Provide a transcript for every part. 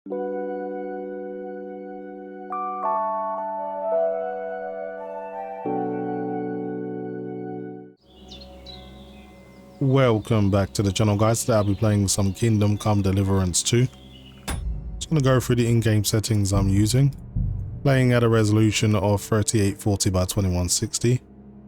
Welcome back to the channel, guys. Today I'll be playing some Kingdom Come Deliverance 2. Just going to go through the in-game settings I'm using. Playing at a resolution of 3840 by 2160.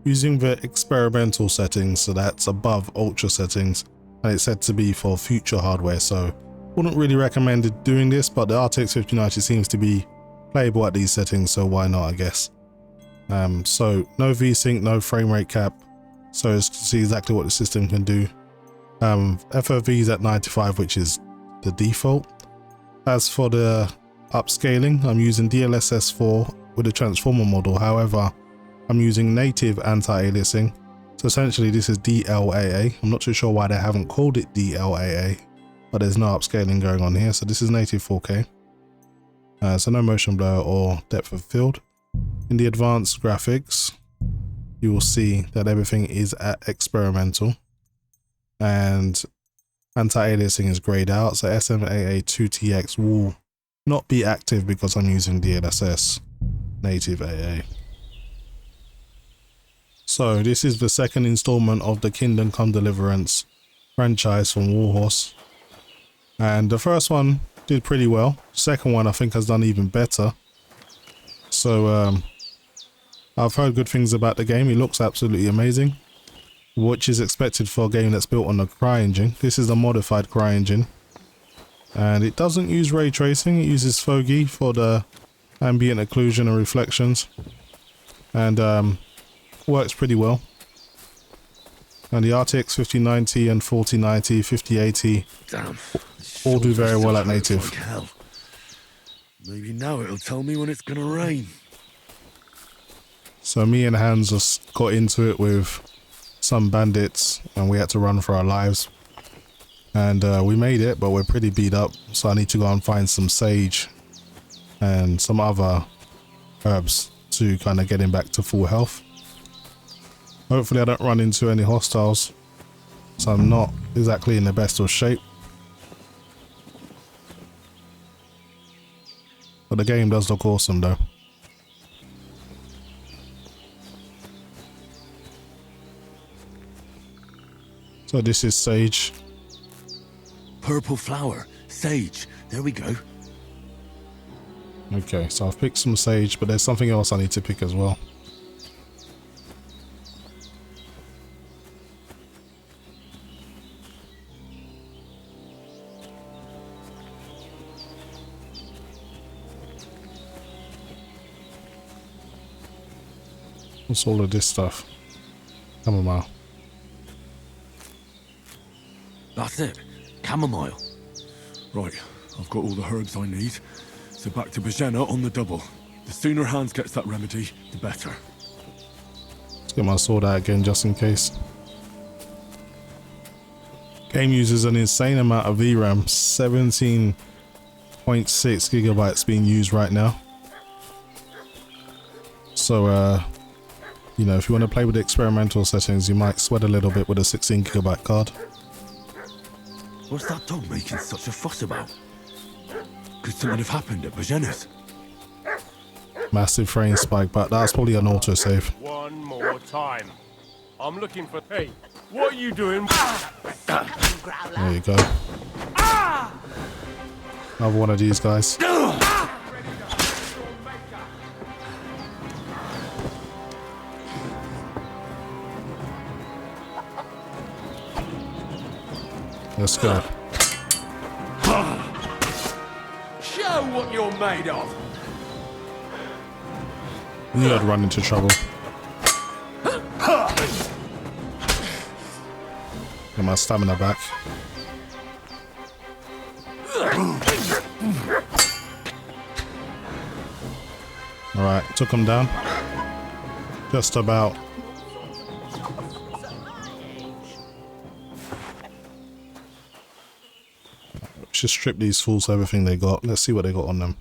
Using the experimental settings, so that's above ultra settings, and it's said to be for future hardware, so wouldn't really recommend doing this, but the RTX 5090 seems to be playable at these settings, so why not, I guess. So no VSync, no frame rate cap. So as you can see exactly what the system can do. FOV is at 95, which is the default. As for the upscaling, I'm using DLSS 4 with the transformer model. However, I'm using native anti-aliasing. So essentially this is DLAA. I'm not too sure why they haven't called it DLAA, but there's no upscaling going on here. So this is native 4K. So no motion blur or depth of field. In the advanced graphics, you will see that everything is at experimental, and anti-aliasing is grayed out, so SMAA2TX will not be active because I'm using DLSS native AA. So this is the second installment of the Kingdom Come Deliverance franchise from Warhorse, and the first one did pretty well. Second one I think has done even better. So I've heard good things about the game. It looks absolutely amazing, which is expected for a game that's built on the CryEngine. This is a modified CryEngine, and it doesn't use ray tracing. It uses foggy for the ambient occlusion and reflections, and works pretty well. And the RTX 5090 and 4090, 5080 all do very well at native. Like hell. Maybe now it'll tell me when it's gonna rain. So me and Hans just got into it with some bandits and we had to run for our lives. And we made it, but we're pretty beat up. So I need to go and find some sage and some other herbs to kind of get him back to full health. Hopefully I don't run into any hostiles. So I'm not exactly in the best of shape. But the game does look awesome though. So this is sage. Purple flower, sage. There we go. Okay, so I've picked some sage, but there's something else I need to pick as well. What's all of this stuff? Chamomile. That's it. Chamomile. Right, I've got all the herbs I need. So back to Bajena on the double. The sooner Hans gets that remedy, the better. Let's get my sword out again just in case. Game uses an insane amount of VRAM. 17.6 gigabytes being used right now. So you know, if you want to play with the experimental settings, you might sweat a little bit with a 16 gigabyte card. What's that dog making such a fuss about? Could something have happened at Bajena's? Massive frame spike, but that's probably an autosave. One more time. I'm looking for... Hey, what are you doing? There you go. Another one of these guys. Let's go. Show what you're made of. Knew I'd run into trouble. Get my stamina back. Alright, took him down. Just about. Just strip these fools of everything they got. Let's see what they got on them.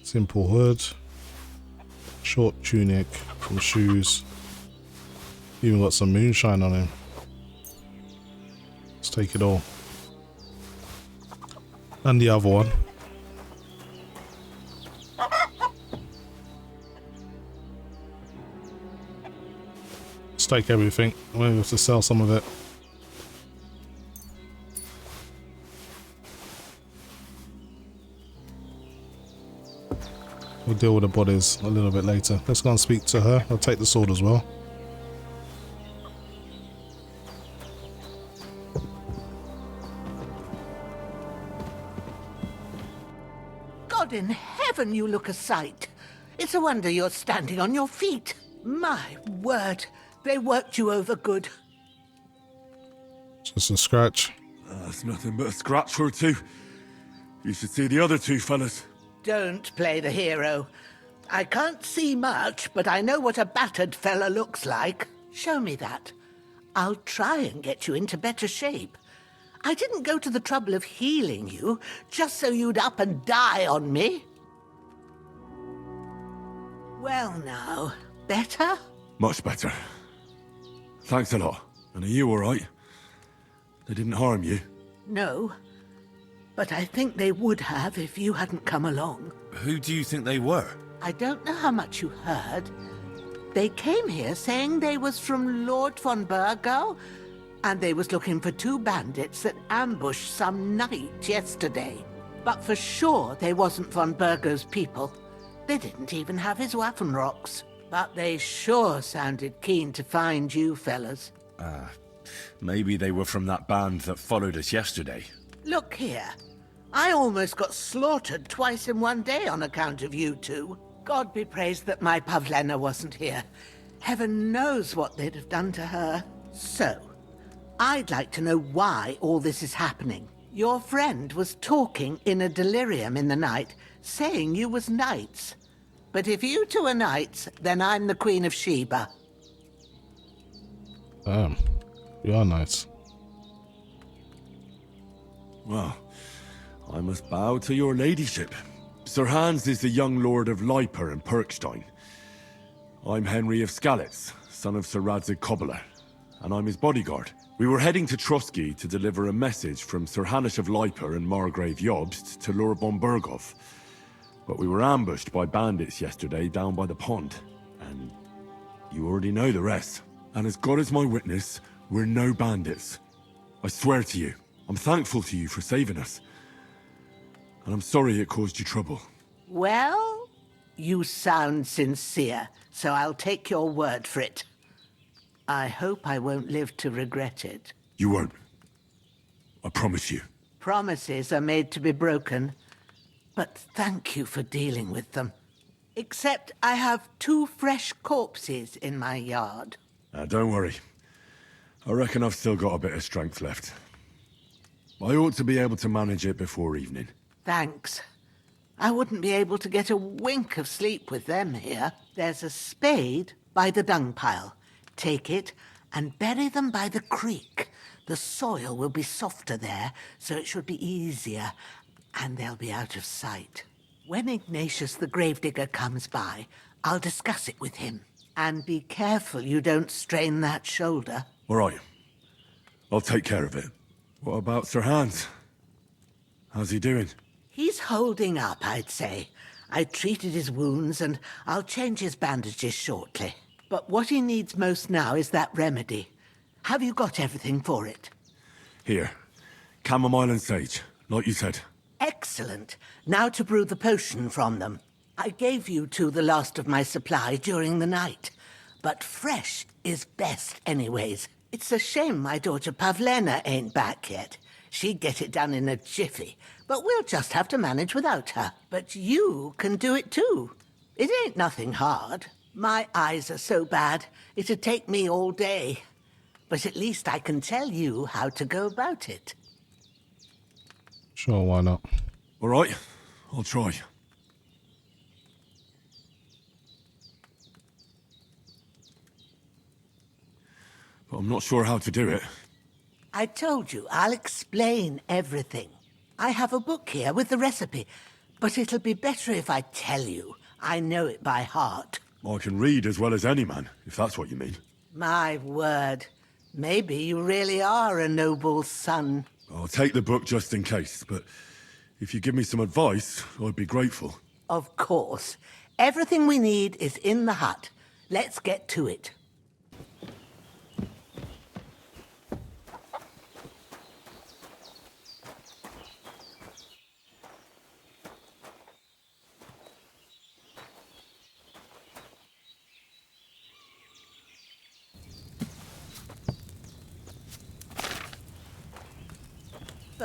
Simple hood, short tunic, some shoes, even got some moonshine on him. Let's take it all. And the other one. Just take everything. Maybe have to sell some of it. We'll deal with the bodies a little bit later. Let's go and speak to her. I'll take the sword as well. God in heaven, you look a sight. It's a wonder you're standing on your feet. My word, they worked you over good. Just a scratch. That's nothing but a scratch or two. You should see the other two fellas. Don't play the hero. I can't see much, but I know what a battered fella looks like. Show me that. I'll try and get you into better shape. I didn't go to the trouble of healing you just so you'd up and die on me. Well now, better? Much better. Thanks a lot. And are you alright? They didn't harm you? No, but I think they would have if you hadn't come along. Who do you think they were? I don't know how much you heard. They came here saying they was from Lord von Burgo, and they was looking for 2 bandits that ambushed some knight yesterday. But for sure they wasn't von Burgo's people. They didn't even have his Waffenrocks. But they sure sounded keen to find you fellas. Maybe they were from that band that followed us yesterday. Look here. I almost got slaughtered twice in one day on account of you two. God be praised that my Pavlena wasn't here. Heaven knows what they'd have done to her. So, I'd like to know why all this is happening. Your friend was talking in a delirium in the night, saying you was knights. But if you two are knights, then I'm the Queen of Sheba. You are nice. Well, I must bow to your ladyship. Sir Hans is the young lord of Leiper and Perkstein. I'm Henry of Skalitz, son of Sir Radzig Cobbler, and I'm his bodyguard. We were heading to Trotsky to deliver a message from Sir Hanish of Leiper and Margrave Jobst to Lord von Burgov. But we were ambushed by bandits yesterday down by the pond, and you already know the rest. And as God is my witness, we're no bandits. I swear to you, I'm thankful to you for saving us. And I'm sorry it caused you trouble. Well, you sound sincere, so I'll take your word for it. I hope I won't live to regret it. You won't. I promise you. Promises are made to be broken, but thank you for dealing with them. Except I have 2 fresh corpses in my yard. Don't worry. I reckon I've still got a bit of strength left. I ought to be able to manage it before evening. Thanks. I wouldn't be able to get a wink of sleep with them here. There's a spade by the dung pile. Take it and bury them by the creek. The soil will be softer there, so it should be easier, and they'll be out of sight. When Ignatius the gravedigger comes by, I'll discuss it with him. And be careful you don't strain that shoulder. All right. I'll take care of it. What about Sir Hans? How's he doing? He's holding up, I'd say. I treated his wounds, and I'll change his bandages shortly. But what he needs most now is that remedy. Have you got everything for it? Here. Chamomile and sage, like you said. Excellent. Now to brew the potion from them. I gave you two the last of my supply during the night. But fresh is best anyways. It's a shame my daughter Pavlena ain't back yet. She'd get it done in a jiffy, but we'll just have to manage without her. But you can do it too. It ain't nothing hard. My eyes are so bad, it'd take me all day. But at least I can tell you how to go about it. Sure, why not? All right, I'll try. But I'm not sure how to do it. I told you, I'll explain everything. I have a book here with the recipe, but it'll be better if I tell you. I know it by heart. I can read as well as any man, if that's what you mean. My word. Maybe you really are a noble son. I'll take the book just in case, but if you give me some advice, I'd be grateful. Of course. Everything we need is in the hut. Let's get to it.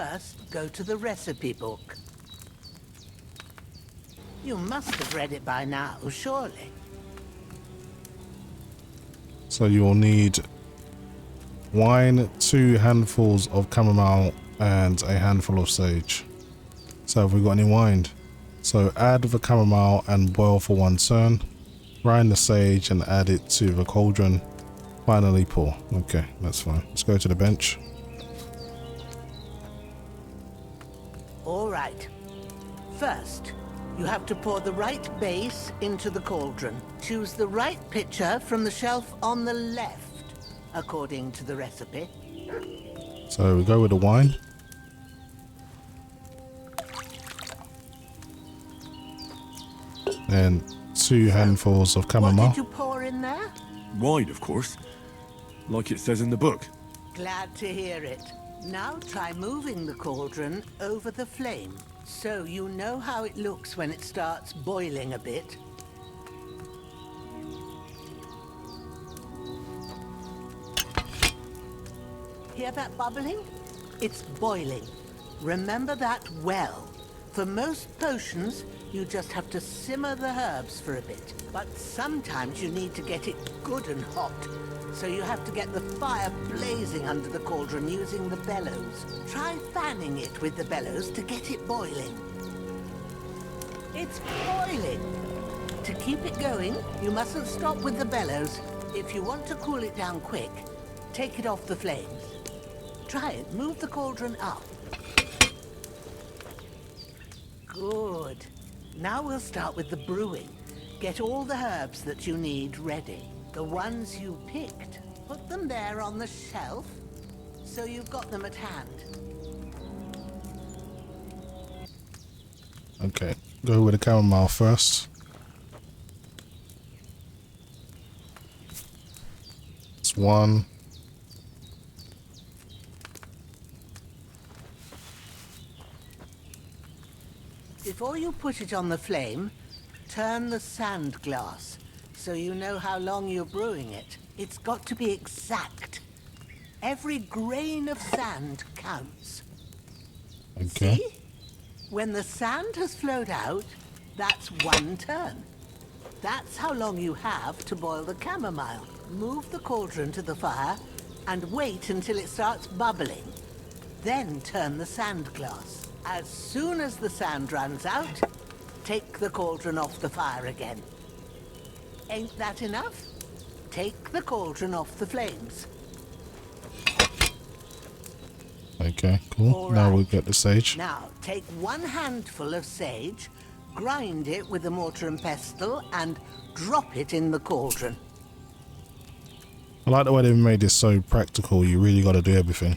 First, go to the recipe book. You must have read it by now, surely. So you'll need wine, 2 handfuls of chamomile, and a handful of sage. So have we got any wine? So add the chamomile and boil for 1 turn. Grind the sage and add it to the cauldron. Finally pour. Okay, that's fine. Let's go to the bench. All right. First, you have to pour the right base into the cauldron. Choose the right pitcher from the shelf on the left, according to the recipe. So we go with the wine. And 2 handfuls of chamomile. What did you pour in there? Wine, of course. Like it says in the book. Glad to hear it. Now try moving the cauldron over the flame, so you know how it looks when it starts boiling a bit. Hear that bubbling? It's boiling. Remember that well. For most potions, you just have to simmer the herbs for a bit. But sometimes you need to get it good and hot. So you have to get the fire blazing under the cauldron using the bellows. Try fanning it with the bellows to get it boiling. It's boiling! To keep it going, you mustn't stop with the bellows. If you want to cool it down quick, take it off the flames. Try it. Move the cauldron up. Good. Now we'll start with the brewing. Get all the herbs that you need ready. The ones you picked. Put them there on the shelf, so you've got them at hand. Okay, go with the chamomile first. It's 1. Before you put it on the flame, turn the sand glass, so you know how long you're brewing it. It's got to be exact. Every grain of sand counts. Okay. See? When the sand has flowed out, that's 1 turn. That's how long you have to boil the chamomile. Move the cauldron to the fire and wait until it starts bubbling. Then turn the sand glass. As soon as the sand runs out, take the cauldron off the fire again. Ain't that enough? Take the cauldron off the flames. Okay, cool. All Now right. we'll get the sage. Now, take 1 handful of sage, grind it with a mortar and pestle, and drop it in the cauldron. I like the way they've made this so practical. You really got to do everything.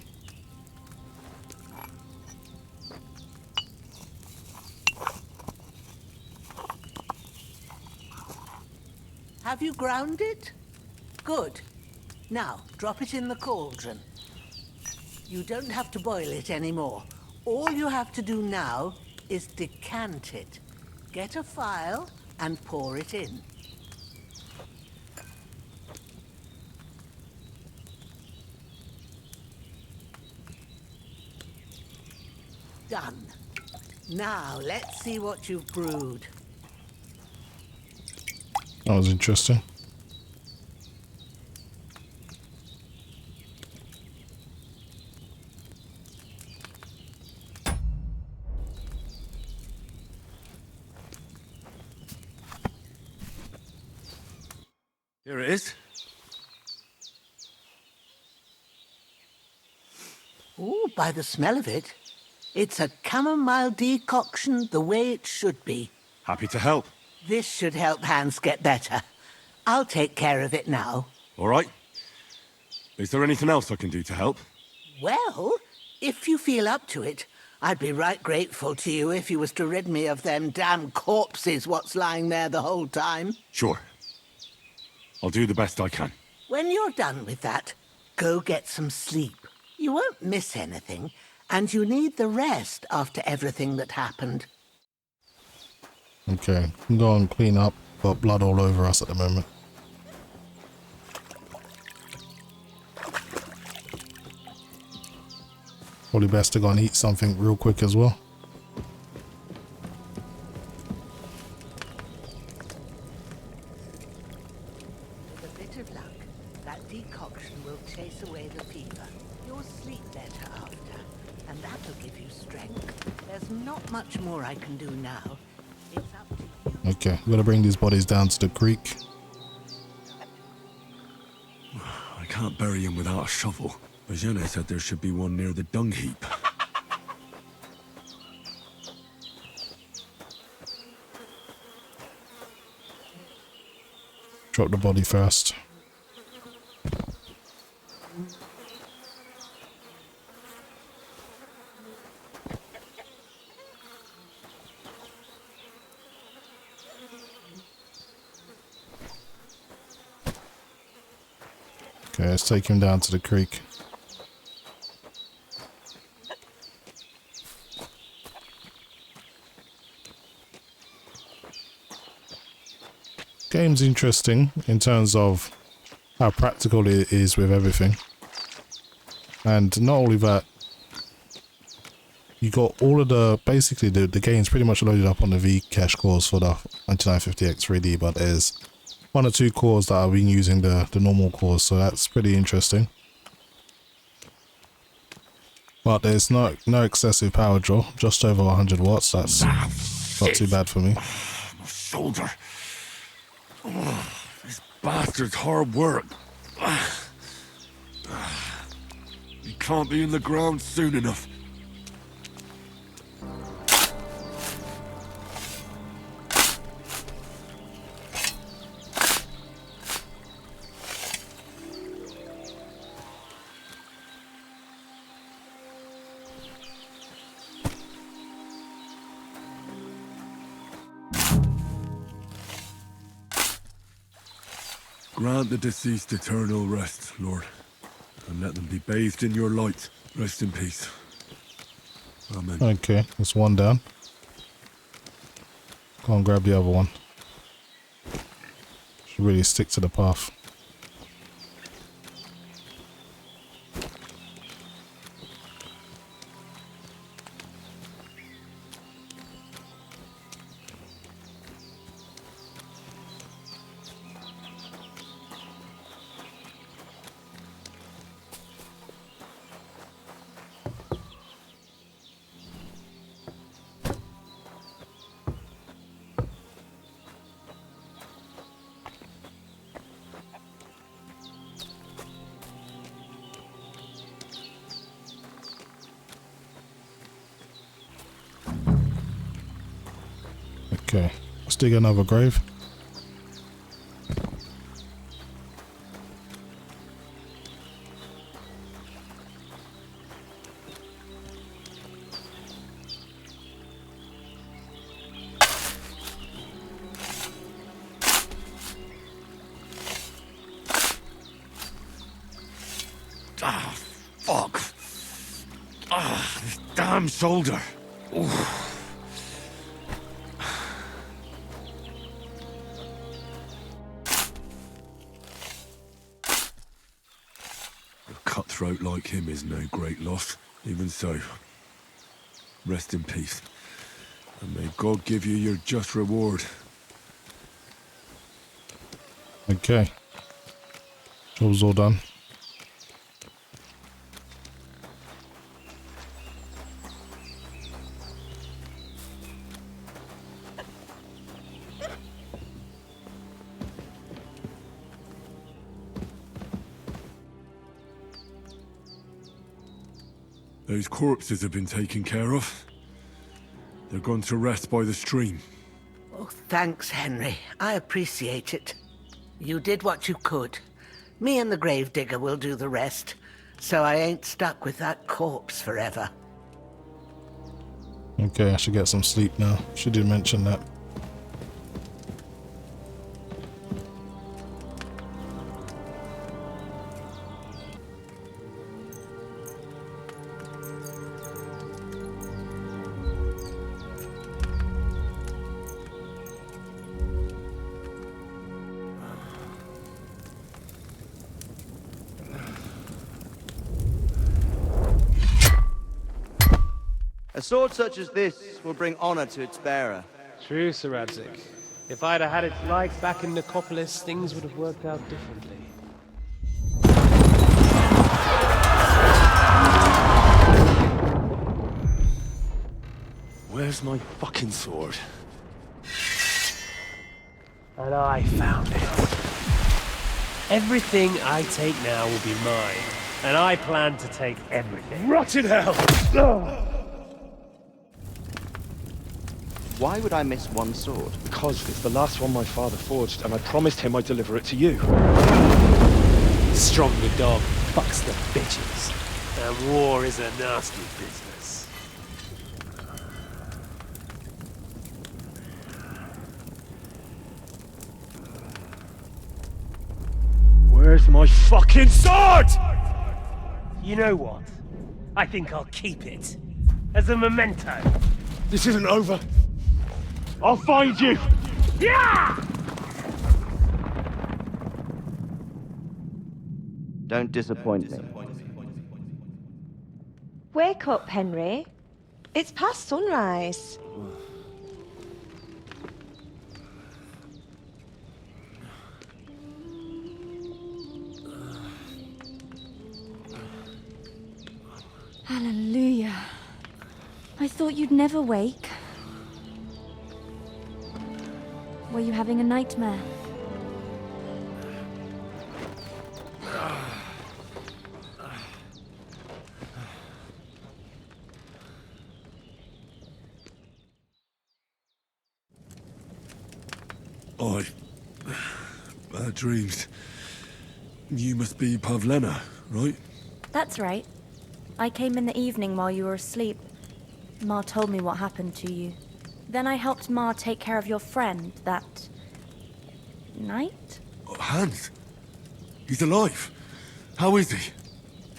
Have you ground it? Good. Now, drop it in the cauldron. You don't have to boil it anymore. All you have to do now is decant it. Get a phial and pour it in. Done. Now, let's see what you've brewed. That was interesting. Here it is. Ooh, by the smell of it, it's a chamomile decoction the way it should be. Happy to help. This should help Hans get better. I'll take care of it now. All right. Is there anything else I can do to help? Well, if you feel up to it, I'd be right grateful to you if you was to rid me of them damn corpses what's lying there the whole time. Sure. I'll do the best I can. When you're done with that, go get some sleep. You won't miss anything, and you need the rest after everything that happened. Okay, can go and clean up. Got blood all over us at the moment. Probably best to go and eat something real quick as well. With a bit of luck, that decoction will chase away the fever. You'll sleep better after, and that'll give you strength. There's not much more I can do now. It's up to you. Okay, I'm gonna bring these bodies down to the creek. I can't bury him without a shovel. Bajana said there should be one near the dung heap. Drop the body first. Okay, let's take him down to the creek. Game's interesting in terms of how practical it is with everything. And not only that, you got all of the, basically the game's pretty much loaded up on the V-cache cores for the 9950X 3D, but there's one or two cores that I've been using the normal cores, so that's pretty interesting. But there's no excessive power draw, just over 100 watts, that's not too bad for me. My shoulder. Oh, this bastard's hard work. He can't be in the ground soon enough. Grant the deceased eternal rest, Lord, and let them be bathed in your light. Rest in peace. Amen. Okay, that's one down. Go and grab the other one. Should really stick to the path. Okay, let's dig another grave. Ah, fuck. Ah, this damn shoulder. Oof. Cutthroat like him is no great loss. Even so, rest in peace. And may God give you your just reward. Okay, job's all done. Those corpses have been taken care of. They're gone to rest by the stream. Oh, thanks, Henry. I appreciate it. You did what you could. Me and the gravedigger will do the rest, so I ain't stuck with that corpse forever. Okay, I should get some sleep now. She did mention that. sword such as this will bring honor to its bearer. True, Sir Radzik. If I'd have had its like back in Nicopolis, things would have worked out differently. Where's my fucking sword? And I found it. Everything I take now will be mine, and I plan to take everything. Rot in hell! Why would I miss one sword? Because it's the last one my father forged, and I promised him I'd deliver it to you. Stronger dog fucks the bitches, and war is a nasty business. Where's my fucking sword? You know what? I think I'll keep it. As a memento. This isn't over. I'll find you! Yeah! Don't disappoint me. Wake up, Henry. It's past sunrise. Hallelujah. I thought you'd never wake. Were you having a nightmare? Bad dreams. You must be Pavlena, right? That's right. I came in the evening while you were asleep. Ma told me what happened to you. Then I helped Ma take care of your friend that night? Oh, Hans! He's alive! How is he?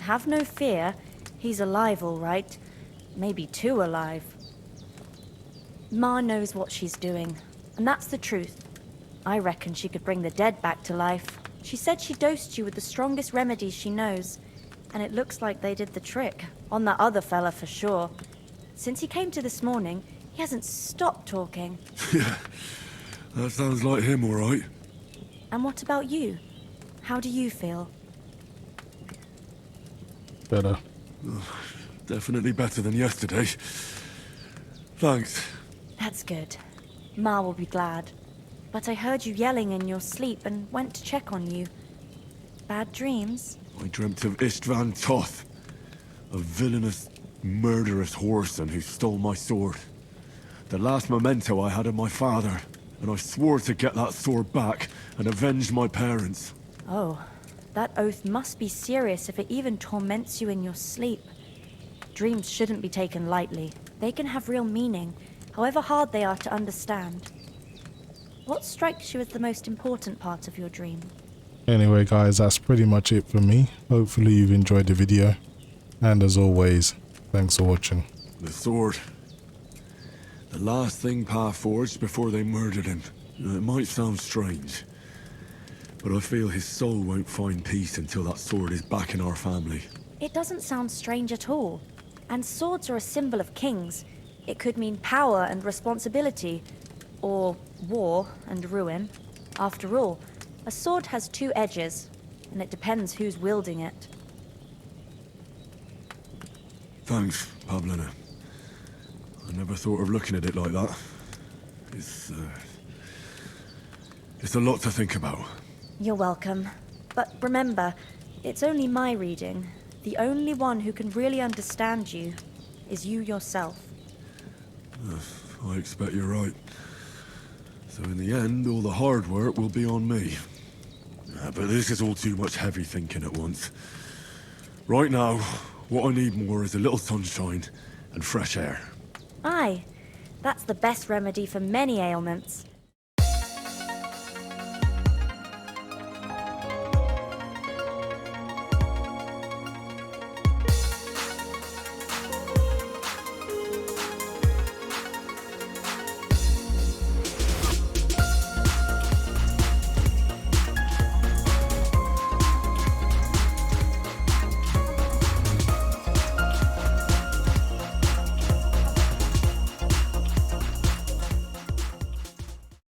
Have no fear. He's alive, all right. Maybe too alive. Ma knows what she's doing, and that's the truth. I reckon she could bring the dead back to life. She said she dosed you with the strongest remedies she knows, and it looks like they did the trick. On that other fella for sure. Since he came to this morning, he hasn't stopped talking. Yeah, that sounds like him, all right. And what about you? How do you feel? Better. Definitely better than yesterday. Thanks. That's good. Ma will be glad. But I heard you yelling in your sleep and went to check on you. Bad dreams? I dreamt of Istvan Toth, a villainous, murderous whoreson who stole my sword. The last memento I had of my father, and I swore to get that sword back and avenge my parents. Oh, that oath must be serious if it even torments you in your sleep. Dreams shouldn't be taken lightly. They can have real meaning, however hard they are to understand. What strikes you as the most important part of your dream? Anyway guys, that's pretty much it for me. Hopefully you've enjoyed the video. And as always, thanks for watching. The sword. The last thing Pa forged before they murdered him. It might sound strange, but I feel his soul won't find peace until that sword is back in our family. It doesn't sound strange at all. And swords are a symbol of kings. It could mean power and responsibility, or war and ruin. After all, a sword has two edges, and it depends who's wielding it. Thanks, Pavlena. I never thought of looking at it like that. It's a lot to think about. You're welcome. But remember, it's only my reading. The only one who can really understand you is you yourself. I expect you're right. So in the end, all the hard work will be on me. But this is all too much heavy thinking at once. Right now, what I need more is a little sunshine and fresh air. Aye, that's the best remedy for many ailments.